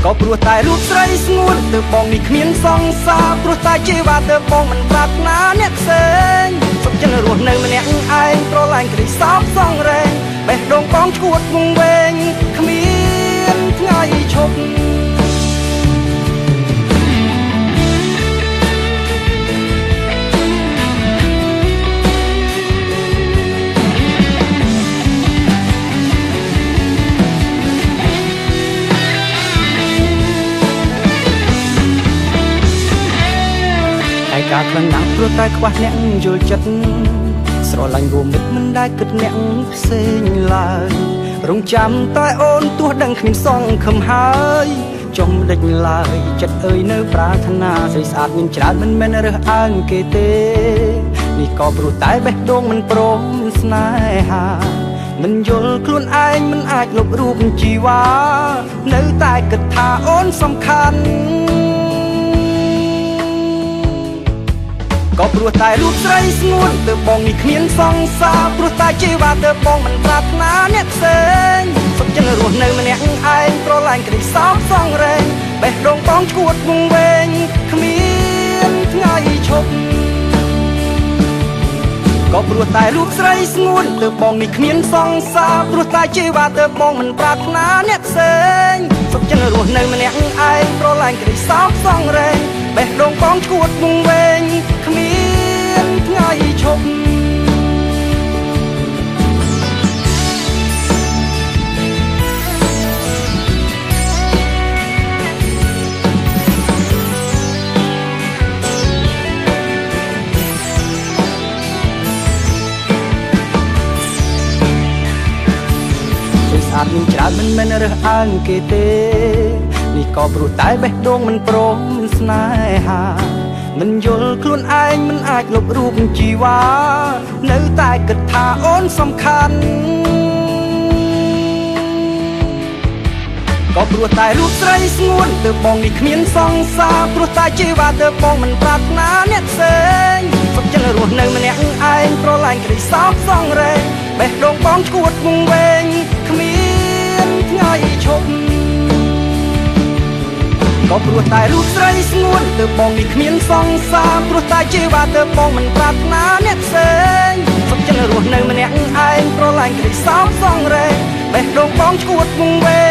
ก็ព្រោះតែរូបស្រីស្ងួនទើបបងនេះគ្មានសង្សារព្រោះតែជីវ៉ាទើបបងមិនប្រាថ្នាអ្នកផ្សេងសុខចិត្តរស់នៅម្នាក់ឯងប្រឡាញ់ក្តីសោកសងរែងបេះដូងបងឈួតវង្វេងគ្មានថ្ងៃឈប់ការខ្លាំងណាស់ព្រោះតែខ្វះអ្នកយល់ចិត្តស្រឡាញ់រួមមិត្តមិនដែលគិតអ្នកផ្សេងឡើយរងចាំតែអូនទោះដឹងគ្មានសង្ឃឹមហើយចុំដេចឡើយចិត្តអើយនៅប្រាថ្នាស្រីស្អាតមានច្រើនមិនមែនរើសអើងគេទេនេះក៏ព្រោះតែបេះដូងមិនព្រមស្នេហាមិនយល់ខ្លួនឯងមិនអាចលុបរូបជីវ៉ានៅតែគិតថាអូនសំខាន់ក៏ព្រោះតែរូបស្រីស្ងួនទើបបងនេះគ្មានសង្សារព្រោះតែជីវ៉ាទើបបងមិនប្រាថ្នាអ្នកផ្សេងសុខចិត្តរស់នៅម្នាក់ឯងប្រឡាញ់ក្តីសោកសងរែងបេះដូងបងឈួតវង្វេងគ្មានថ្ងៃឈប់ក៏ព្រោះតែរូបស្រីស្ងួនទើបបងនេះគ្មានសង្សារព្រោះតែជីវ៉ាទើបបងមិនប្រាថ្នាអ្នកផ្សេងសុខចិត្តរស់នៅម្នាក់ឯងប្រឡាញ់ក្តីសោកសងរែងបេះដូងបងឈួតវង្វេងគ្មានថ្ងៃឈប់ស្អាតមានច្រើនមិនមែនរើសអើងគេទេនេះក៏ព្រោះតែបេះដូងមិនព្រមស្នេហាមិនយល់ខ្លួនឯងមិនអាចលុបរូបជីវ៉ានៅតែគិតថាអូនសំខាន់ក៏ព្រោះតែរូបស្រីស្ងួនទើបបងនេះគ្មានសង្សារព្រោះតែជីវ៉ាទើបបងមិនប្រាថ្នាអ្នកផ្សេងសុខចិត្តរស់នៅម្នាក់ឯងប្រឡាញ់ក្តីសោកសងរែងបេះដូងបងឈួតវង្វេងគ្មានថ្ងៃឈប់ក៏ព្រោះតែរូបស្រីស្ងួនទើបបងនេះគ្មានសង្សារព្រោះតែជីវ៉ាទើបបងមិនប្រាថ្នាអ្នកផ្សេងសុខចិត្តរស់នៅម្នាក់ឯងប្រឡាញ់ក្តីសោកសងរែងបេះដូងបងឈួតវង្វេង